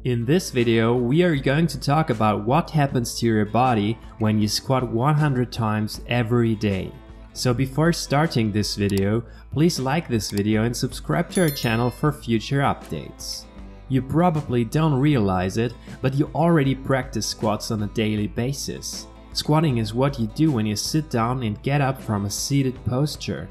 In this video, we are going to talk about what happens to your body when you squat 100 times every day. So before starting this video, please like this video and subscribe to our channel for future updates. You probably don't realize it, but you already practice squats on a daily basis. Squatting is what you do when you sit down and get up from a seated posture.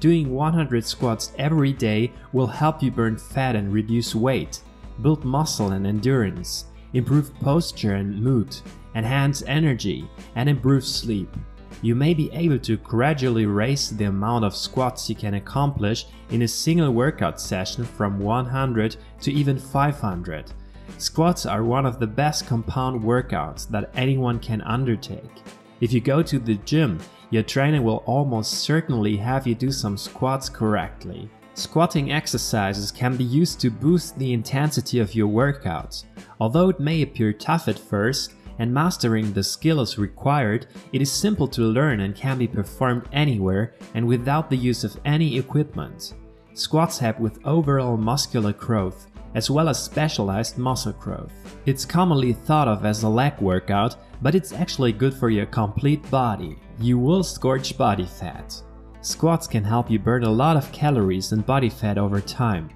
Doing 100 squats every day will help you burn fat and reduce weight, build muscle and endurance, improve posture and mood, enhance energy, and improve sleep. You may be able to gradually raise the amount of squats you can accomplish in a single workout session from 100 to even 500. Squats are one of the best compound workouts that anyone can undertake. If you go to the gym, your trainer will almost certainly have you do some squats correctly. Squatting exercises can be used to boost the intensity of your workouts. Although it may appear tough at first, and mastering the skill is required, it is simple to learn and can be performed anywhere and without the use of any equipment. Squats help with overall muscular growth, as well as specialized muscle growth. It's commonly thought of as a leg workout, but it's actually good for your complete body. You will scorch body fat. Squats can help you burn a lot of calories and body fat over time.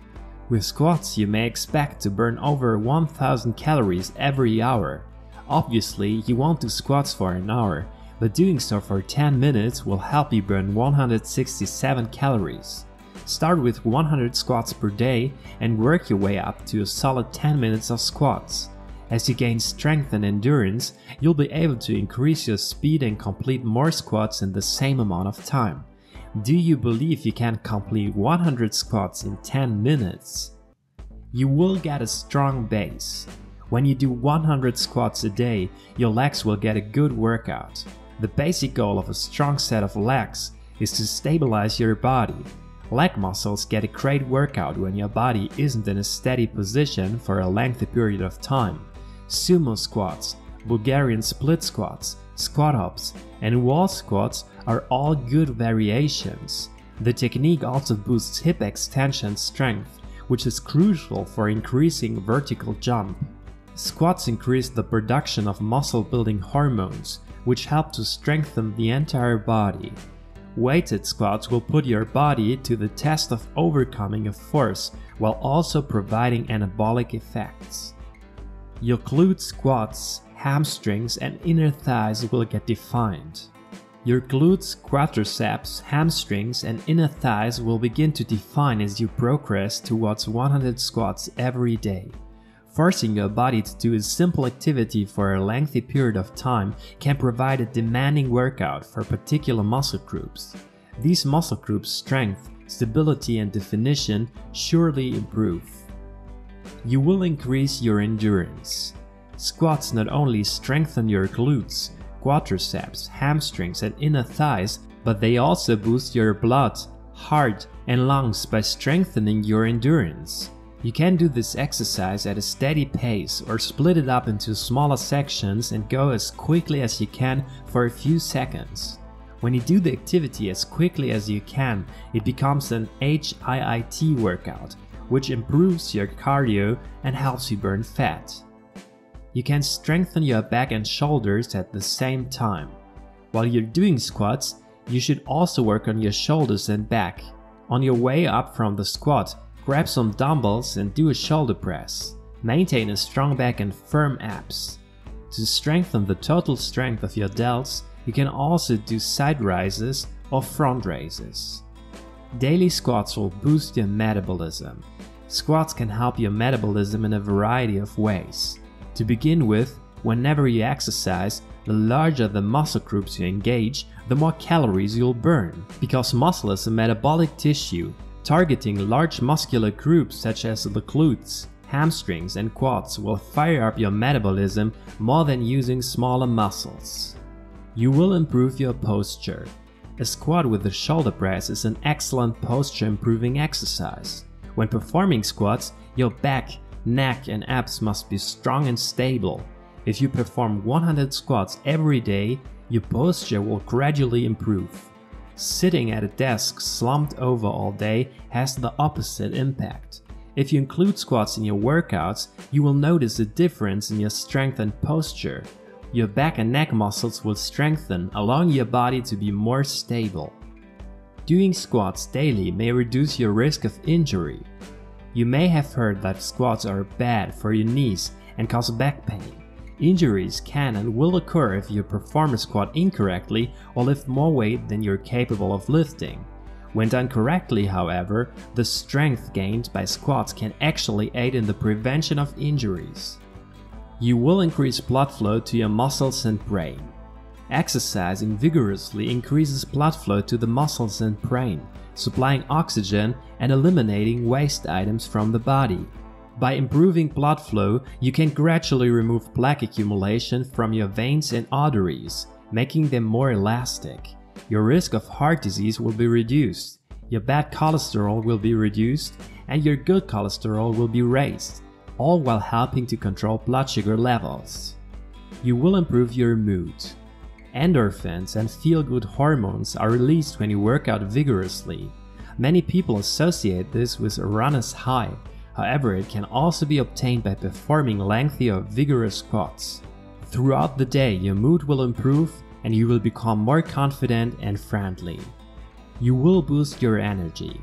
With squats, you may expect to burn over 1000 calories every hour. Obviously, you won't do squats for an hour, but doing so for 10 minutes will help you burn 167 calories. Start with 100 squats per day and work your way up to a solid 10 minutes of squats. As you gain strength and endurance, you'll be able to increase your speed and complete more squats in the same amount of time. Do you believe you can complete 100 squats in 10 minutes? You will get a strong base. When you do 100 squats a day, your legs will get a good workout. The basic goal of a strong set of legs is to stabilize your body. Leg muscles get a great workout when your body isn't in a steady position for a lengthy period of time. Sumo squats, Bulgarian split squats, squat hops, and wall squats are all good variations. The technique also boosts hip extension strength, which is crucial for increasing vertical jump. Squats increase the production of muscle-building hormones, which help to strengthen the entire body. Weighted squats will put your body to the test of overcoming a force while also providing anabolic effects. Your glute squats, hamstrings, and inner thighs will get defined. Your glutes, quadriceps, hamstrings, and inner thighs will begin to define as you progress towards 100 squats every day. Forcing your body to do a simple activity for a lengthy period of time can provide a demanding workout for particular muscle groups. These muscle groups' strength, stability, and definition surely improve. You will increase your endurance. Squats not only strengthen your glutes, quadriceps, hamstrings, and inner thighs, but they also boost your blood, heart, and lungs by strengthening your endurance. You can do this exercise at a steady pace or split it up into smaller sections and go as quickly as you can for a few seconds. When you do the activity as quickly as you can, it becomes an HIIT workout, which improves your cardio and helps you burn fat. You can strengthen your back and shoulders at the same time. While you're doing squats, you should also work on your shoulders and back. On your way up from the squat, grab some dumbbells and do a shoulder press. Maintain a strong back and firm abs. To strengthen the total strength of your delts, you can also do side raises or front raises. Daily squats will boost your metabolism. Squats can help your metabolism in a variety of ways. To begin with, whenever you exercise, the larger the muscle groups you engage, the more calories you'll burn. Because muscle is a metabolic tissue, targeting large muscular groups such as the glutes, hamstrings, and quads will fire up your metabolism more than using smaller muscles. You will improve your posture. A squat with a shoulder press is an excellent posture improving exercise. When performing squats, your back, neck, and abs must be strong and stable. If you perform 100 squats every day, your posture will gradually improve. Sitting at a desk slumped over all day has the opposite impact. If you include squats in your workouts, you will notice a difference in your strength and posture. Your back and neck muscles will strengthen, allowing your body to be more stable. Doing squats daily may reduce your risk of injury. You may have heard that squats are bad for your knees and cause back pain. Injuries can and will occur if you perform a squat incorrectly or lift more weight than you're capable of lifting. When done correctly, however, the strength gained by squats can actually aid in the prevention of injuries. You will increase blood flow to your muscles and brain. Exercising vigorously increases blood flow to the muscles and brain, supplying oxygen and eliminating waste items from the body. By improving blood flow, you can gradually remove plaque accumulation from your veins and arteries, making them more elastic. Your risk of heart disease will be reduced, your bad cholesterol will be reduced, and your good cholesterol will be raised, all while helping to control blood sugar levels. You will improve your mood. Endorphins and feel-good hormones are released when you work out vigorously. Many people associate this with a runner's high. However, it can also be obtained by performing lengthy or vigorous squats. Throughout the day, your mood will improve and you will become more confident and friendly. You will boost your energy.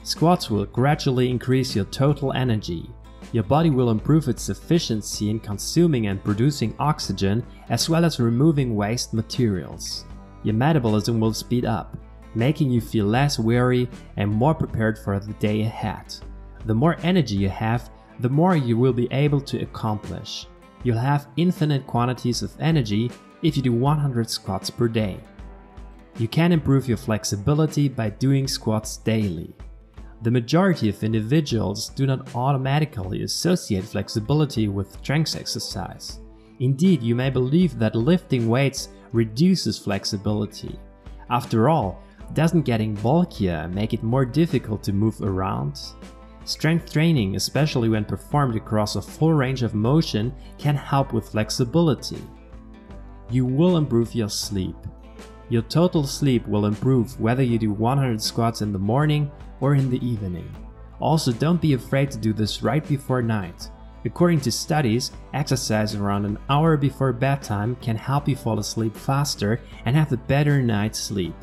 Squats will gradually increase your total energy. Your body will improve its efficiency in consuming and producing oxygen as well as removing waste materials. Your metabolism will speed up, making you feel less weary and more prepared for the day ahead. The more energy you have, the more you will be able to accomplish. You'll have infinite quantities of energy if you do 100 squats per day. You can improve your flexibility by doing squats daily. The majority of individuals do not automatically associate flexibility with strength exercise. Indeed, you may believe that lifting weights reduces flexibility. After all, doesn't getting bulkier make it more difficult to move around? Strength training, especially when performed across a full range of motion, can help with flexibility. You will improve your sleep. Your total sleep will improve whether you do 100 squats in the morning or in the evening. Also, don't be afraid to do this right before night. According to studies, exercise around an hour before bedtime can help you fall asleep faster and have a better night's sleep.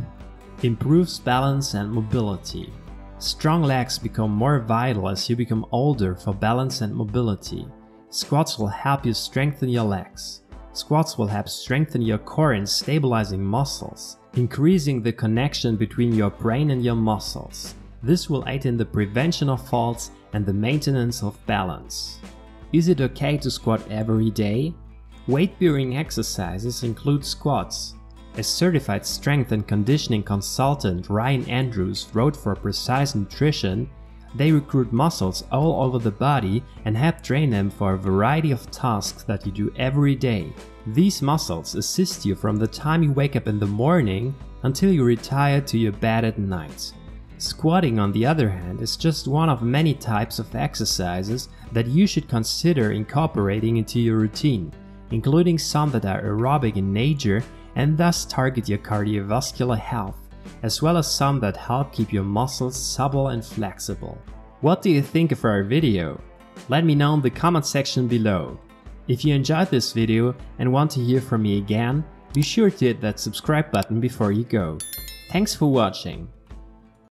Improves balance and mobility. Strong legs become more vital as you become older for balance and mobility. Squats will help you strengthen your legs. Squats will help strengthen your core in stabilizing muscles, increasing the connection between your brain and your muscles. This will aid in the prevention of falls and the maintenance of balance. Is it okay to squat every day? Weight-bearing exercises include squats. A certified strength and conditioning consultant, Ryan Andrews, wrote for Precise Nutrition. They recruit muscles all over the body and help train them for a variety of tasks that you do every day. These muscles assist you from the time you wake up in the morning until you retire to your bed at night. Squatting, on the other hand, is just one of many types of exercises that you should consider incorporating into your routine, including some that are aerobic in nature and thus target your cardiovascular health, as well as some that help keep your muscles supple and flexible. What do you think of our video? Let me know in the comment section below. If you enjoyed this video and want to hear from me again, be sure to hit that subscribe button before you go. Thanks for watching.